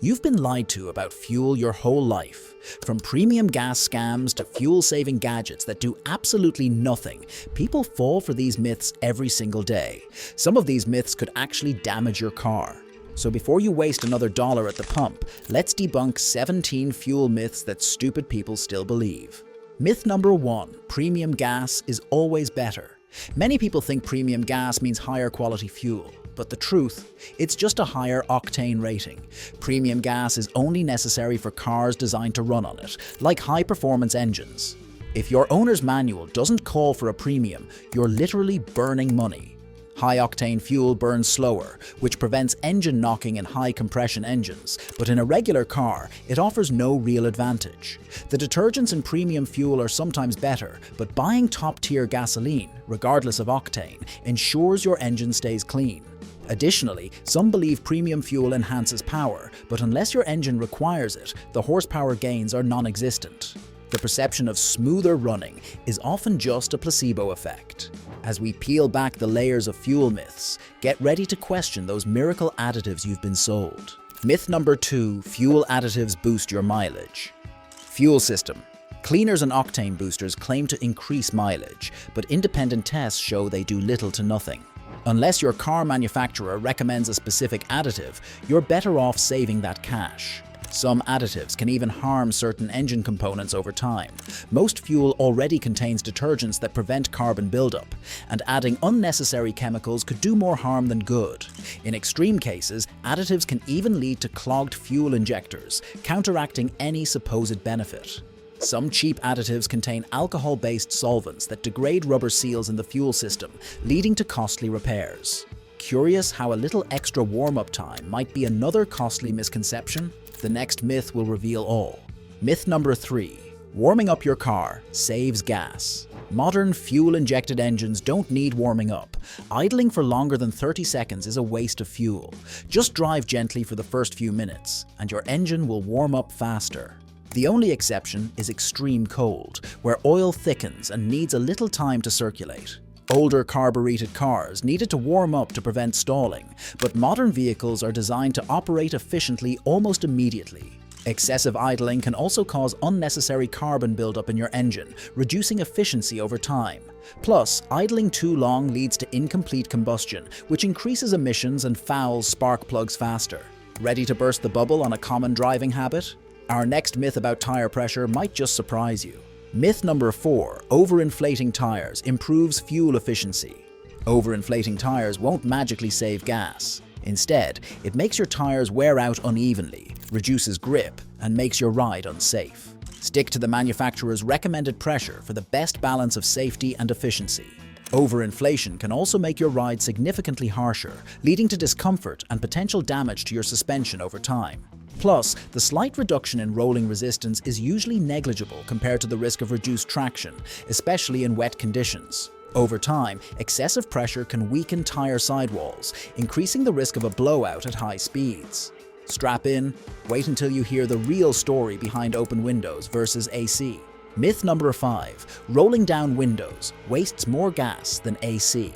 You've been lied to about fuel your whole life. From premium gas scams to fuel-saving gadgets that do absolutely nothing, people fall for these myths every single day. Some of these myths could actually damage your car. So before you waste another dollar at the pump, let's debunk 17 fuel myths that stupid people still believe. Myth number 1, premium gas is always better. Many people think premium gas means higher quality fuel. But the truth, it's just a higher octane rating. Premium gas is only necessary for cars designed to run on it, like high-performance engines. If your owner's manual doesn't call for a premium, you're literally burning money. High-octane fuel burns slower, which prevents engine knocking in high-compression engines, but in a regular car, it offers no real advantage. The detergents in premium fuel are sometimes better, but buying top-tier gasoline, regardless of octane, ensures your engine stays clean. Additionally, some believe premium fuel enhances power, but unless your engine requires it, the horsepower gains are non-existent. The perception of smoother running is often just a placebo effect. As we peel back the layers of fuel myths, get ready to question those miracle additives you've been sold. Myth number 2, fuel additives boost your mileage. Fuel system. Cleaners and octane boosters claim to increase mileage, but independent tests show they do little to nothing. Unless your car manufacturer recommends a specific additive, you're better off saving that cash. Some additives can even harm certain engine components over time. Most fuel already contains detergents that prevent carbon buildup, and adding unnecessary chemicals could do more harm than good. In extreme cases, additives can even lead to clogged fuel injectors, counteracting any supposed benefit. Some cheap additives contain alcohol-based solvents that degrade rubber seals in the fuel system, leading to costly repairs. Curious how a little extra warm-up time might be another costly misconception? The next myth will reveal all. Myth number 3. Warming up your car saves gas. Modern fuel-injected engines don't need warming up. Idling for longer than 30 seconds is a waste of fuel. Just drive gently for the first few minutes, and your engine will warm up faster. The only exception is extreme cold, where oil thickens and needs a little time to circulate. Older carbureted cars needed to warm up to prevent stalling, but modern vehicles are designed to operate efficiently almost immediately. Excessive idling can also cause unnecessary carbon buildup in your engine, reducing efficiency over time. Plus, idling too long leads to incomplete combustion, which increases emissions and fouls spark plugs faster. Ready to burst the bubble on a common driving habit? Our next myth about tire pressure might just surprise you. Myth number 4, overinflating tires improves fuel efficiency. Overinflating tires won't magically save gas. Instead, it makes your tires wear out unevenly, reduces grip, and makes your ride unsafe. Stick to the manufacturer's recommended pressure for the best balance of safety and efficiency. Overinflation can also make your ride significantly harsher, leading to discomfort and potential damage to your suspension over time. Plus, the slight reduction in rolling resistance is usually negligible compared to the risk of reduced traction, especially in wet conditions. Over time, excessive pressure can weaken tire sidewalls, increasing the risk of a blowout at high speeds. Strap in, wait until you hear the real story behind open windows versus AC. Myth number 5, rolling down windows wastes more gas than AC.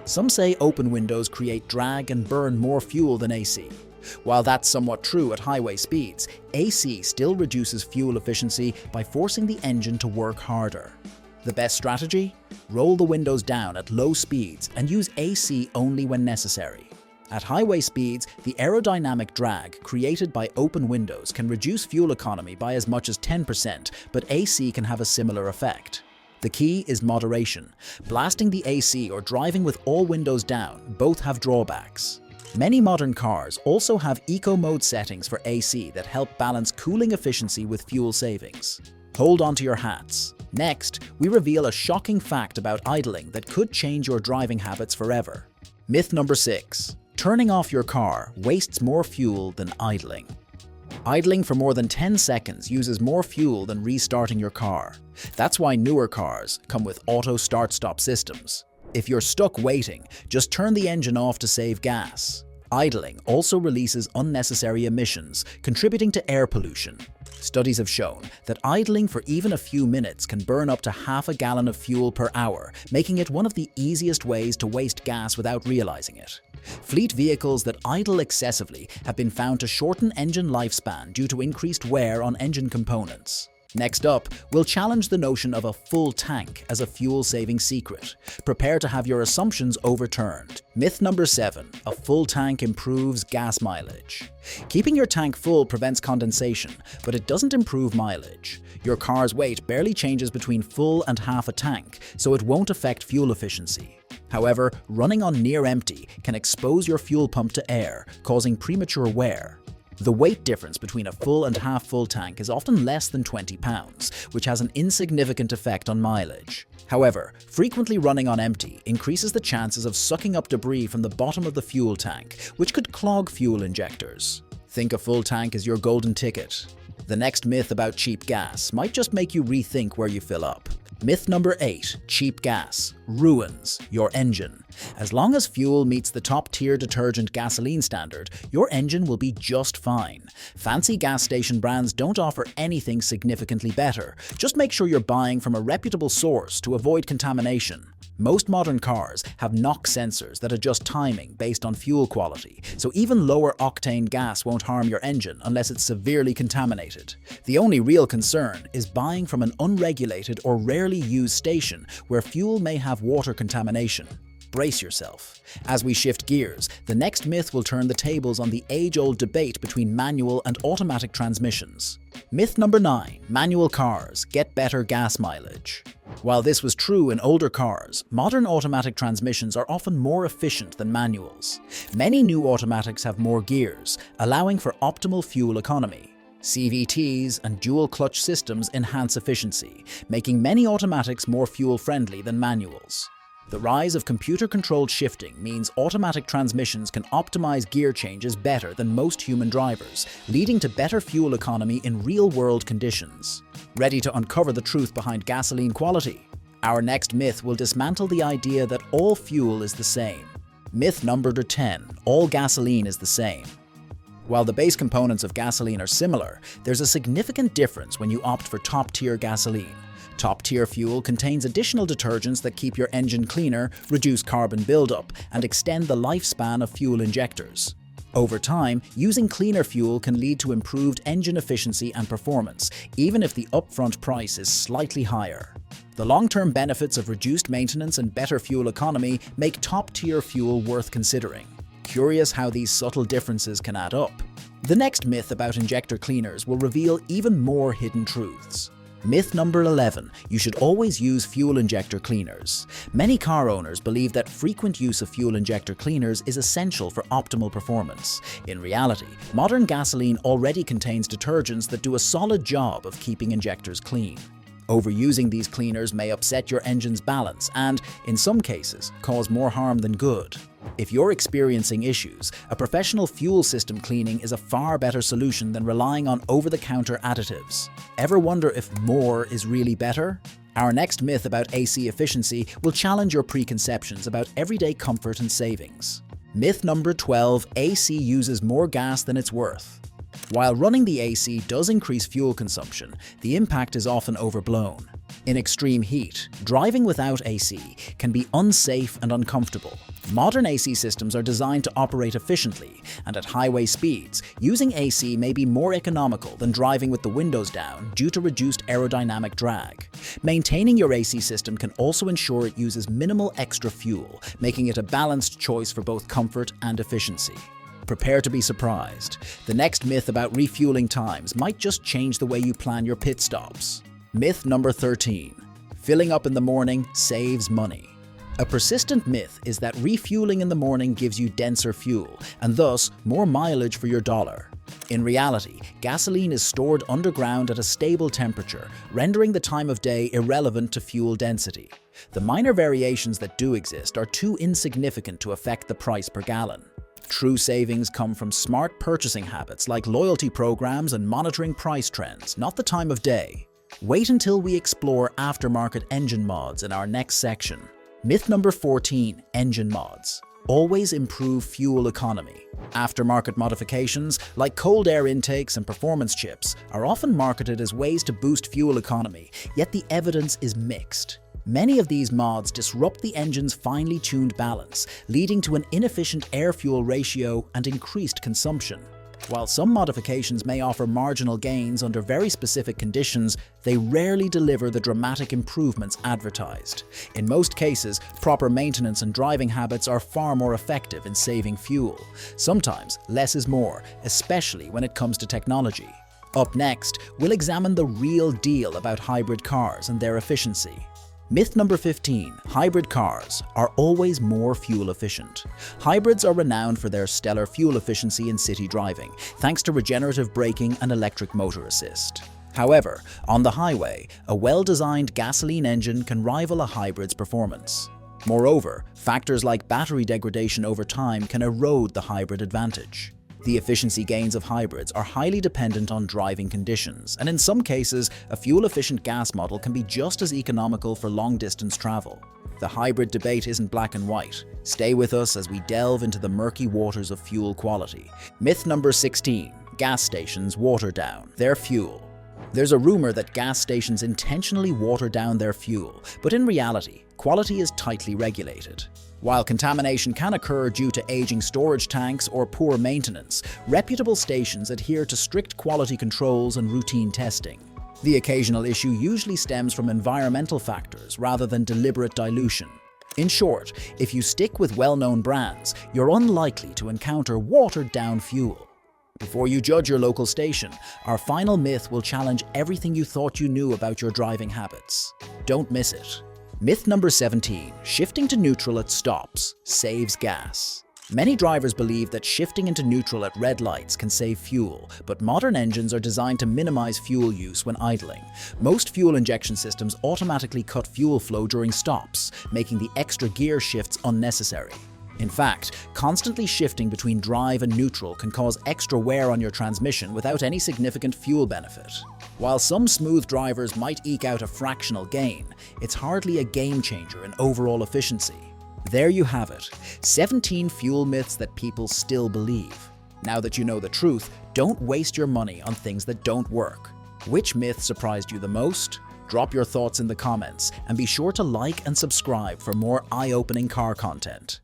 Some say open windows create drag and burn more fuel than AC. While that's somewhat true at highway speeds, AC still reduces fuel efficiency by forcing the engine to work harder. The best strategy? Roll the windows down at low speeds and use AC only when necessary. At highway speeds, the aerodynamic drag created by open windows can reduce fuel economy by as much as 10%, but AC can have a similar effect. The key is moderation. Blasting the AC or driving with all windows down both have drawbacks. Many modern cars also have eco mode settings for AC that help balance cooling efficiency with fuel savings. Hold on to your hats. Next, we reveal a shocking fact about idling that could change your driving habits forever. Myth number 6. Turning off your car wastes more fuel than idling. Idling for more than 10 seconds uses more fuel than restarting your car. That's why newer cars come with auto start-stop systems. If you're stuck waiting, just turn the engine off to save gas. Idling also releases unnecessary emissions, contributing to air pollution. Studies have shown that idling for even a few minutes can burn up to half a gallon of fuel per hour, making it one of the easiest ways to waste gas without realizing it. Fleet vehicles that idle excessively have been found to shorten engine lifespan due to increased wear on engine components. Next up, we'll challenge the notion of a full tank as a fuel-saving secret. Prepare to have your assumptions overturned. Myth number 7, a full tank improves gas mileage. Keeping your tank full prevents condensation, but it doesn't improve mileage. Your car's weight barely changes between full and half a tank, so it won't affect fuel efficiency. However, running on near empty can expose your fuel pump to air, causing premature wear. The weight difference between a full and half-full tank is often less than 20 pounds, which has an insignificant effect on mileage. However, frequently running on empty increases the chances of sucking up debris from the bottom of the fuel tank, which could clog fuel injectors. Think a full tank is your golden ticket. The next myth about cheap gas might just make you rethink where you fill up. Myth number 8, cheap gas ruins your engine. As long as fuel meets the top-tier detergent gasoline standard, your engine will be just fine. Fancy gas station brands don't offer anything significantly better. Just make sure you're buying from a reputable source to avoid contamination. Most modern cars have NOx sensors that adjust timing based on fuel quality, so even lower octane gas won't harm your engine unless it's severely contaminated. The only real concern is buying from an unregulated or rarely used station where fuel may have water contamination. Brace yourself. As we shift gears, the next myth will turn the tables on the age-old debate between manual and automatic transmissions. Myth number 9, manual cars get better gas mileage. While this was true in older cars, modern automatic transmissions are often more efficient than manuals. Many new automatics have more gears, allowing for optimal fuel economy. CVTs and dual-clutch systems enhance efficiency, making many automatics more fuel-friendly than manuals. The rise of computer-controlled shifting means automatic transmissions can optimize gear changes better than most human drivers, leading to better fuel economy in real-world conditions. Ready to uncover the truth behind gasoline quality? Our next myth will dismantle the idea that all fuel is the same. Myth number 10, all gasoline is the same. While the base components of gasoline are similar, there's a significant difference when you opt for top-tier gasoline. Top-tier fuel contains additional detergents that keep your engine cleaner, reduce carbon buildup, and extend the lifespan of fuel injectors. Over time, using cleaner fuel can lead to improved engine efficiency and performance, even if the upfront price is slightly higher. The long-term benefits of reduced maintenance and better fuel economy make top-tier fuel worth considering. Curious how these subtle differences can add up? The next myth about injector cleaners will reveal even more hidden truths. Myth number 11, you should always use fuel injector cleaners. Many car owners believe that frequent use of fuel injector cleaners is essential for optimal performance. In reality, modern gasoline already contains detergents that do a solid job of keeping injectors clean. Overusing these cleaners may upset your engine's balance and, in some cases, cause more harm than good. If you're experiencing issues, a professional fuel system cleaning is a far better solution than relying on over-the-counter additives. Ever wonder if more is really better? Our next myth about AC efficiency will challenge your preconceptions about everyday comfort and savings. Myth number 12, AC uses more gas than it's worth. While running the AC does increase fuel consumption, the impact is often overblown. In extreme heat, driving without AC can be unsafe and uncomfortable. Modern AC systems are designed to operate efficiently, and at highway speeds, using AC may be more economical than driving with the windows down due to reduced aerodynamic drag. Maintaining your AC system can also ensure it uses minimal extra fuel, making it a balanced choice for both comfort and efficiency. Prepare to be surprised. The next myth about refueling times might just change the way you plan your pit stops. Myth number 13. Filling up in the morning saves money. A persistent myth is that refueling in the morning gives you denser fuel, and thus more mileage for your dollar. In reality, gasoline is stored underground at a stable temperature, rendering the time of day irrelevant to fuel density. The minor variations that do exist are too insignificant to affect the price per gallon. True savings come from smart purchasing habits like loyalty programs and monitoring price trends, not the time of day. Wait until we explore aftermarket engine mods in our next section. Myth number 14, engine mods. always improve fuel economy. Aftermarket modifications, like cold air intakes and performance chips, are often marketed as ways to boost fuel economy, yet the evidence is mixed. Many of these mods disrupt the engine's finely tuned balance, leading to an inefficient air-fuel ratio and increased consumption. While some modifications may offer marginal gains under very specific conditions, they rarely deliver the dramatic improvements advertised. In most cases, proper maintenance and driving habits are far more effective in saving fuel. Sometimes, less is more, especially when it comes to technology. Up next, we'll examine the real deal about hybrid cars and their efficiency. Myth number 15. Hybrid cars are always more fuel efficient. Hybrids are renowned for their stellar fuel efficiency in city driving, thanks to regenerative braking and electric motor assist. However, on the highway, a well-designed gasoline engine can rival a hybrid's performance. Moreover, factors like battery degradation over time can erode the hybrid advantage. The efficiency gains of hybrids are highly dependent on driving conditions, and in some cases, a fuel-efficient gas model can be just as economical for long-distance travel. The hybrid debate isn't black and white. Stay with us as we delve into the murky waters of fuel quality. Myth number 16. Gas stations water down their fuel. There's a rumor that gas stations intentionally water down their fuel, but in reality, quality is tightly regulated. While contamination can occur due to aging storage tanks or poor maintenance, reputable stations adhere to strict quality controls and routine testing. The occasional issue usually stems from environmental factors rather than deliberate dilution. In short, if you stick with well-known brands, you're unlikely to encounter watered-down fuel. Before you judge your local station, our final myth will challenge everything you thought you knew about your driving habits. Don't miss it. Myth number 17. Shifting to neutral at stops saves gas. Many drivers believe that shifting into neutral at red lights can save fuel, but modern engines are designed to minimize fuel use when idling. Most fuel injection systems automatically cut fuel flow during stops, making the extra gear shifts unnecessary. In fact, constantly shifting between drive and neutral can cause extra wear on your transmission without any significant fuel benefit. While some smooth drivers might eke out a fractional gain, it's hardly a game changer in overall efficiency. There you have it, 17 fuel myths that people still believe. Now that you know the truth, don't waste your money on things that don't work. Which myth surprised you the most? Drop your thoughts in the comments, and be sure to like and subscribe for more eye-opening car content.